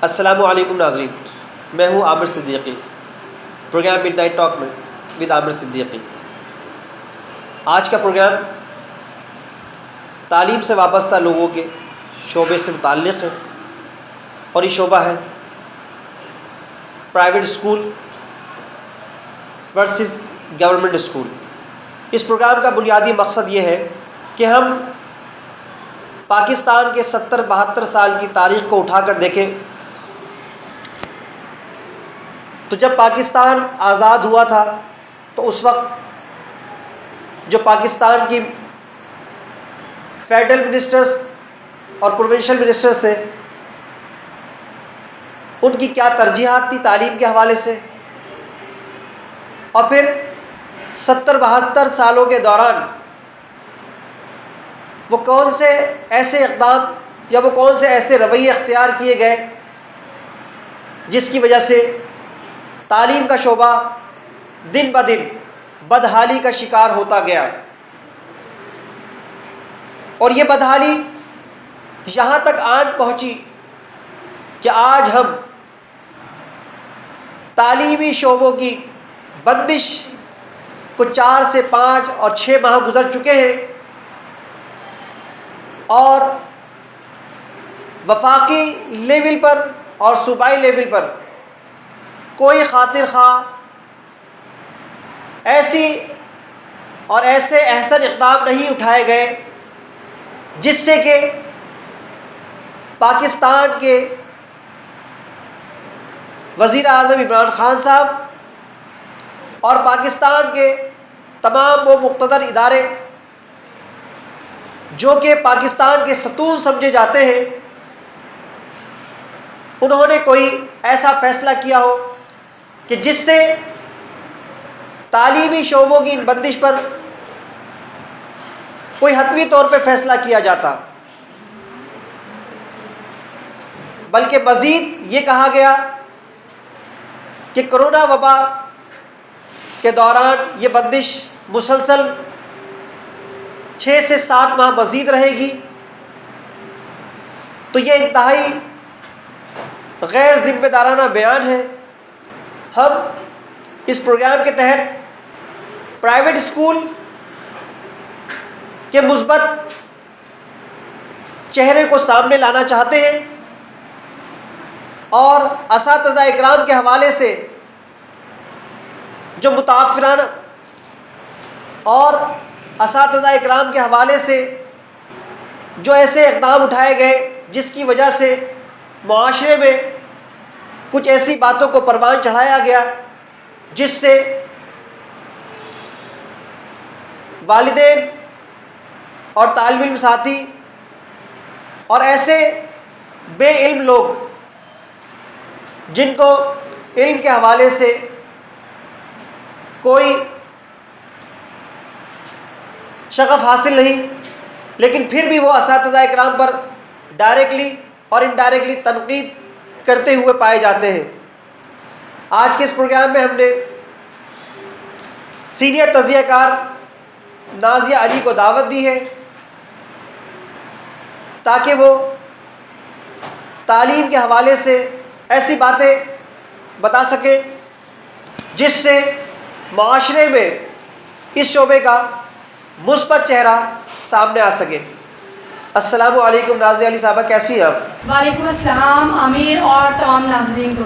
السلام علیکم ناظرین، میں ہوں عامر صدیقی، پروگرام مڈ نائٹ ٹاک میں ود عامر صدیقی۔ آج کا پروگرام تعلیم سے وابستہ لوگوں کے شعبے سے متعلق ہے، اور یہ شعبہ ہے private school versus government school. اس پروگرام کا بنیادی مقصد یہ ہے کہ ہم پاکستان کے 70-72 سال کی تاریخ کو اٹھا کر دیکھیں تو جب پاکستان آزاد ہوا تھا تو اس وقت جو پاکستان کی فیڈرل منسٹرز اور پروونشل منسٹرز تھے، ان کی کیا ترجیحات تھی تعلیم کے حوالے سے، اور پھر 70-72 سالوں کے دوران وہ کون سے ایسے اقدام یا وہ کون سے ایسے رویے اختیار کیے گئے جس کی وجہ سے تعلیم کا شعبہ دن بدن بدحالی کا شکار ہوتا گیا، اور یہ بدحالی یہاں تک آن پہنچی کہ آج ہم تعلیمی شعبوں کی بندش کو 4 سے 5 اور 6 ماہ گزر چکے ہیں، اور وفاقی لیول پر اور صوبائی لیول پر کوئی خاطر خواہ ایسی اور ایسے احسن اقدام نہیں اٹھائے گئے جس سے کہ پاکستان کے وزیر اعظم عمران خان صاحب اور پاکستان کے تمام وہ مقتدر ادارے جو کہ پاکستان کے ستون سمجھے جاتے ہیں، انہوں نے کوئی ایسا فیصلہ کیا ہو کہ جس سے تعلیمی شعبوں کی ان بندش پر کوئی حتمی طور پہ فیصلہ کیا جاتا، بلکہ مزید یہ کہا گیا کہ کرونا وبا کے دوران یہ بندش مسلسل 6 سے 7 ماہ مزید رہے گی، تو یہ انتہائی غیر ذمہ دارانہ بیان ہے۔ ہم اس پروگرام کے تحت پرائیویٹ اسکول کے مثبت چہرے کو سامنے لانا چاہتے ہیں، اور اساتذہ اکرام کے حوالے سے جو متعفرانہ اور اساتذہ اکرام کے حوالے سے جو ایسے اقدام اٹھائے گئے جس کی وجہ سے معاشرے میں کچھ ایسی باتوں کو پروان چڑھایا گیا جس سے والدین اور طالب علم ساتھی اور ایسے بے علم لوگ جن کو علم کے حوالے سے کوئی شغف حاصل نہیں، لیکن پھر بھی وہ اساتذہ اکرام پر ڈائریکٹلی اور انڈائریکٹلی تنقید کرتے ہوئے پائے جاتے ہیں۔ آج کے اس پروگرام میں ہم نے سینئر تجزیہ کار نازیہ علی کو دعوت دی ہے تاکہ وہ تعلیم کے حوالے سے ایسی باتیں بتا سکیں جس سے معاشرے میں اس شعبے کا مثبت چہرہ سامنے آ سکے۔ السلام علیکم نازیہ علی صاحبہ، کیسی ہیں آپ؟ وعلیکم السلام عامر اور تمام ناظرین کو۔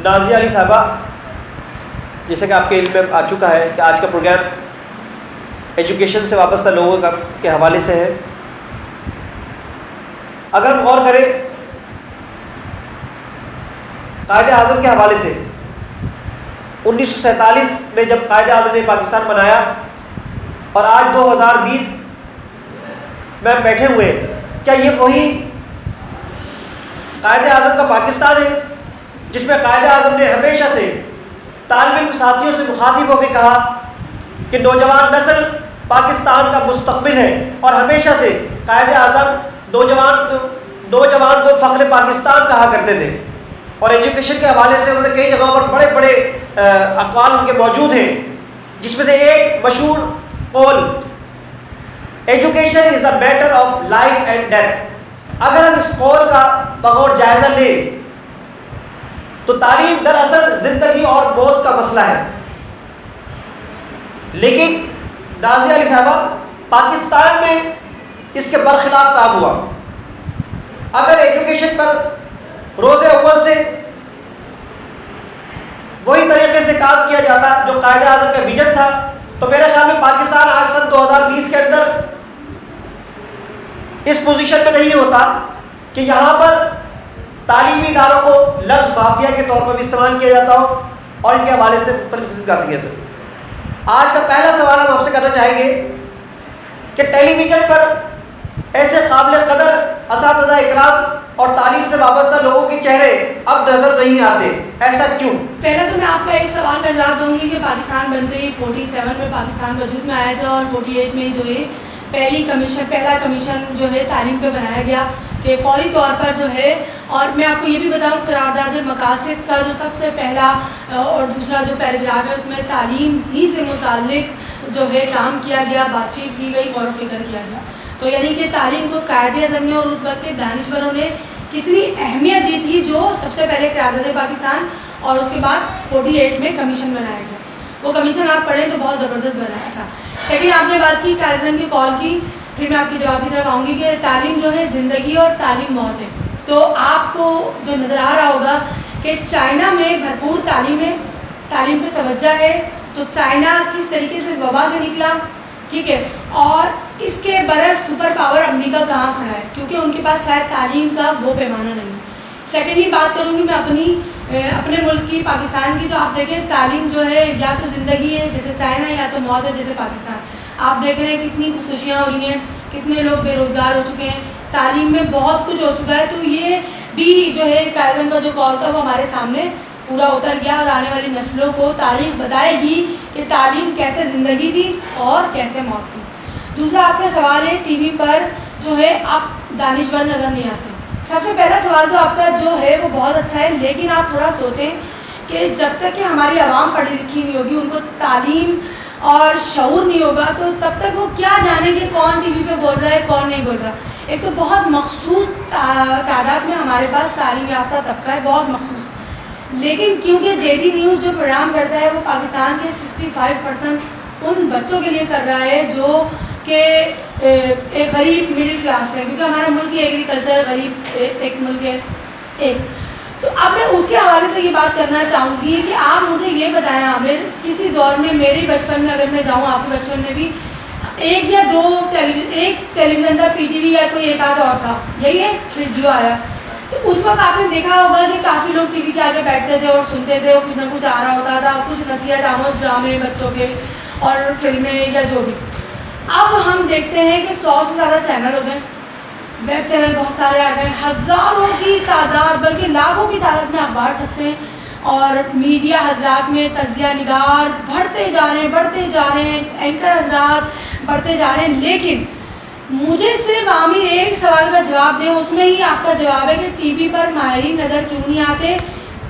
نازیہ علی صاحبہ، جیسے کہ آپ کے علم میں آ چکا ہے کہ آج کا پروگرام ایجوکیشن سے وابستہ لوگوں کے حوالے سے ہے۔ اگر ہم غور کریں قائد اعظم کے حوالے سے، 1947 میں جب قائد اعظم نے پاکستان بنایا اور آج 2020 میں بیٹھے ہوئے، کیا یہ وہی قائد اعظم کا پاکستان ہے جس میں قائد اعظم نے ہمیشہ سے طالب علم ساتھیوں سے مخاطب ہو کے کہا کہ نوجوان نسل پاکستان کا مستقبل ہے، اور ہمیشہ سے قائد اعظم نوجوان کو فخر پاکستان کہا کرتے تھے، اور ایجوکیشن کے حوالے سے انہوں نے کئی جگہوں پر بڑے بڑے اقوال ان کے موجود ہیں، جس میں سے ایک مشہور قول education is the matter of life and death, اگر ہم اس قول کا بغور جائزہ لیں تو تعلیم دراصل زندگی اور موت کا مسئلہ ہے. لیکن نازیہ علی صاحبہ، پاکستان میں اس کے برخلاف کام ہوا. اگر ایجوکیشن پر روز اول سے وہی طریقے سے کام کیا جاتا جو قائد اعظم کا ویژن تھا تو میرے خیال میں پاکستان آج سن 2020 کے اندر اس پوزیشن میں نہیں ہوتا کہ یہاں پر تعلیمی اداروں کو لفظ مافیا کے طور پر بھی استعمال کیا جاتا ہو اور ان کے حوالے سے مختلف قسم کی عطیت. آج کا پہلا سوال ہم آپ سے کرنا چاہیں گے کہ ٹیلی ویژن پر ایسے قابل قدر اساتذہ اکرام اور تعلیم سے وابستہ لوگوں کے چہرے اب نظر نہیں آتے، ایسا کیوں؟ پہلا تو میں آپ کا ایک سوال کا جواب دوں گی کہ پاکستان بنتے ہی 47 میں پاکستان وجود میں آیا تھا اور 48 میں جو ہے پہلا کمیشن جو ہے تعلیم پہ بنایا گیا کہ فوری طور پر جو ہے. اور میں آپ کو یہ بھی بتاؤں قرارداد مقاصد کا جو سب سے پہلا اور دوسرا جو پیراگراف ہے اس میں تعلیم ہی سے متعلق جو ہے کام کیا گیا، بات چیت کی گئی، غور و فکر کیا گیا. تو یعنی کہ تعلیم کو قائد اعظم نے اور اس وقت کے دانشوروں نے کتنی اہمیت دی تھی، جو سب سے پہلے قرارداد پاکستان اور اس کے بعد 48 میں کمیشن بنایا گیا. وہ کمیشن آپ پڑھیں تو بہت زبردست بنا تھا. لیکن آپ نے بات کی قائد اعظم کی کال کی، پھر میں آپ کی جواب کی طرف آؤں گی کہ تعلیم جو ہے زندگی اور تعلیم موت ہے. تو آپ کو جو نظر آ رہا ہوگا کہ چائنا میں بھرپور تعلیم ہے، تعلیم پہ توجہ ہے. تو چائنا کس طریقے سے وبا سے نکلا، ٹھیک ہے، اور اس کے برعکس سپر پاور امریکہ کہاں کھڑا ہے، کیونکہ ان کے پاس شاید تعلیم کا وہ پیمانہ نہیں ہے. سیکنڈلی بات کروں گی میں اپنے ملک کی، پاکستان کی. تو آپ دیکھیں تعلیم جو ہے یا تو زندگی ہے جیسے چائنا، یا تو موت ہے جیسے پاکستان. آپ دیکھ رہے ہیں کتنی خوشیاں ہو رہی ہیں، کتنے لوگ بے روزگار ہو چکے ہیں، تعلیم میں بہت کچھ ہو چکا ہے. تو یہ بھی جو ہے قائد اعظم کا جو کال تھا وہ ہمارے سامنے پورا اتر گیا اور آنے والی نسلوں کو تاریخ بتائے گی کہ تعلیم کیسے زندگی تھی اور کیسے موت تھی. دوسرا آپ کا سوال ہے ٹی وی پر جو ہے آپ دانشور نظر نہیں آتے. سب سے پہلا سوال تو آپ کا جو ہے وہ بہت اچھا ہے، لیکن آپ تھوڑا سوچیں کہ جب تک کہ ہماری عوام پڑھی لکھی نہیں ہوگی، ان کو تعلیم اور شعور نہیں ہوگا، تو تب تک وہ کیا جانیں کہ کون ٹی وی پہ بول رہا ہے کون نہیں بول رہا. ایک تو بہت مخصوص تعداد میں ہمارے پاس تعلیم یافتہ طبقہ ہے، بہت مخصوص. لیکن کیونکہ جے ڈی نیوز جو پروگرام کرتا ہے وہ پاکستان کے 65% ان بچوں کے لیے کر رہا ہے جو کہ ایک غریب مڈل کلاس ہے، کیونکہ ہمارا ملک ہی ایگریکلچر غریب ایک ملک ہے ایک. تو اب میں اس کے حوالے سے یہ بات کرنا چاہوں گی کہ آپ مجھے یہ بتائیں عامر، کسی دور میں میرے بچپن میں اگر میں جاؤں، آپ کے بچپن میں بھی ایک یا دو ایک ٹیلی ویژن تھا، پی ٹی وی یا کوئی ایک آدھا اور تھا، یہی ہے، پھر جیو آیا. تو اس وقت آپ نے دیکھا ہوگا کہ کافی لوگ ٹی وی کے آگے بیٹھتے تھے اور سنتے تھے، اور کچھ نہ کچھ آ رہا ہوتا تھا، کچھ نصیحت آموز ڈرامے بچوں کے اور فلمیں یا جو بھی. اب ہم دیکھتے ہیں کہ 100 سے زیادہ چینل ہو گئے، ویب چینل بہت سارے آ گئے، ہزاروں کی تعداد بلکہ لاکھوں کی تعداد میں آپ بانٹ سکتے ہیں. اور میڈیا حضرات میں تجزیہ نگار بڑھتے جا رہے ہیں، اینکر حضرات بڑھتے جا رہے ہیں. لیکن مجھے صرف عامر ایک سوال کا جواب دیں، اس میں ہی آپ کا جواب ہے کہ ٹی وی پر ماہرین نظر کیوں نہیں آتے.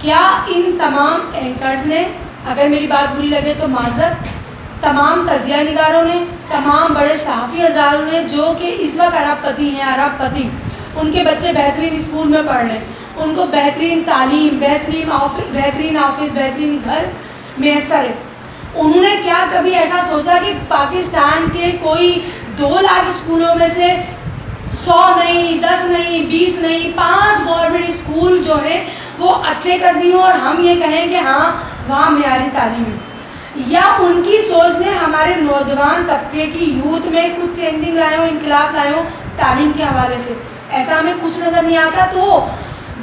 کیا ان تمام اینکرز نے، اگر میری بات بری لگے تو معذرت، تمام تجزیہ نگاروں نے، تمام بڑے صحافی حضرات نے جو کہ اس وقت ارب پتی، ان کے بچے بہترین اسکول میں پڑھ رہے ہیں، ان کو بہترین تعلیم، بہترین آفس، بہترین گھر میسر ہے، انہوں نے کیا کبھی ایسا سوچا کہ پاکستان کے کوئی 2 لاکھ اسکولوں میں سے 100 نہیں، 10 نہیں، 20 نہیں، 5 گورنمنٹ اسکول جو ہیں وہ اچھے کر دی ہوں اور ہم یہ کہیں کہ ہاں وہاں معیاری تعلیم ہے؟ یا ان کی سوچ نے ہمارے نوجوان طبقے کی یوتھ میں کچھ چینجنگ لائے ہوں، انقلاب لائے ہوں تعلیم کے حوالے سے؟ ایسا ہمیں کچھ نظر نہیں آتا. تو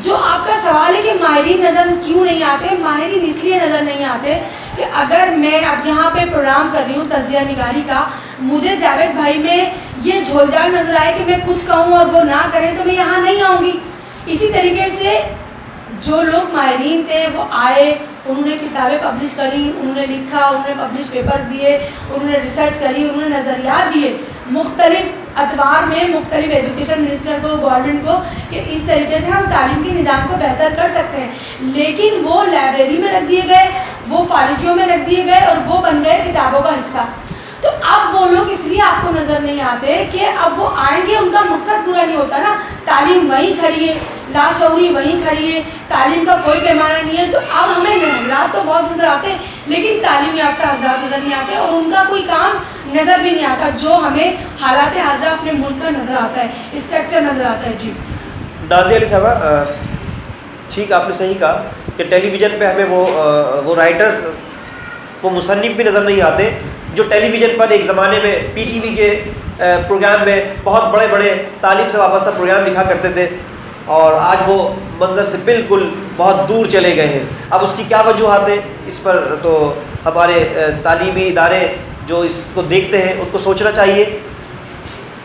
جو آپ کا سوال ہے کہ ماہرین نظر کیوں نہیں آتے، ماہرین اس لیے نظر نہیں آتے کہ اگر میں اب یہاں پہ پروگرام کر رہی ہوں تجزیہ نگاری کا، مجھے جاوید بھائی میں یہ جھول جھال نظر آئے کہ میں کچھ کہوں اور وہ نہ کریں تو میں یہاں نہیں آؤں گی. اسی طریقے سے جو لوگ ماہرین تھے وہ آئے، انہوں نے کتابیں پبلش کری، انہوں نے لکھا، انہوں نے پبلش پیپر دیے، انہوں نے ریسرچ کری، انہوں نے نظریات دیے مختلف ادوار میں مختلف ایجوکیشن منسٹر کو، گورنمنٹ کو، کہ اس طریقے سے ہم تعلیم کے نظام کو بہتر کر سکتے ہیں. لیکن وہ لائبریری میں رکھ دیے گئے، وہ پالیسیوں میں رکھ دیے گئے اور وہ بن گئے کتابوں کا حصہ. تو اب وہ لوگ اس لیے آپ کو نظر نہیں آتے کہ اب وہ آئیں گے، ان کا مقصد پورا نہیں ہوتا نا. تعلیم وہیں کھڑی ہے، لاشعوری وہیں کھڑی ہے، تعلیم کا کوئی پیمانہ نہیں ہے. تو اب ہمیں حضرات تو بہت نظر آتے ہیں لیکن تعلیم یافتہ حضرات نظر نہیں آتے اور ان کا کوئی کام نظر بھی نہیں آتا جو ہمیں حالات حاضرہ اپنے ملک کا نظر آتا ہے، اسٹرکچر نظر آتا ہے. جی نازیہ علی صاحبہ، ٹھیک آپ نے صحیح کہا کہ ٹیلی ویژن پہ ہمیں وہ رائٹرز، وہ مصنف بھی نظر نہیں آتے جو ٹیلی ویژن پر ایک زمانے میں پی ٹی وی کے پروگرام میں بہت بڑے بڑے تعلیم سے وابستہ پروگرام لکھا کرتے تھے، اور آج وہ منظر سے بالکل بہت دور چلے گئے ہیں. اب اس کی کیا وجوہات ہیں، اس پر تو ہمارے تعلیمی ادارے جو اس کو دیکھتے ہیں ان کو سوچنا چاہیے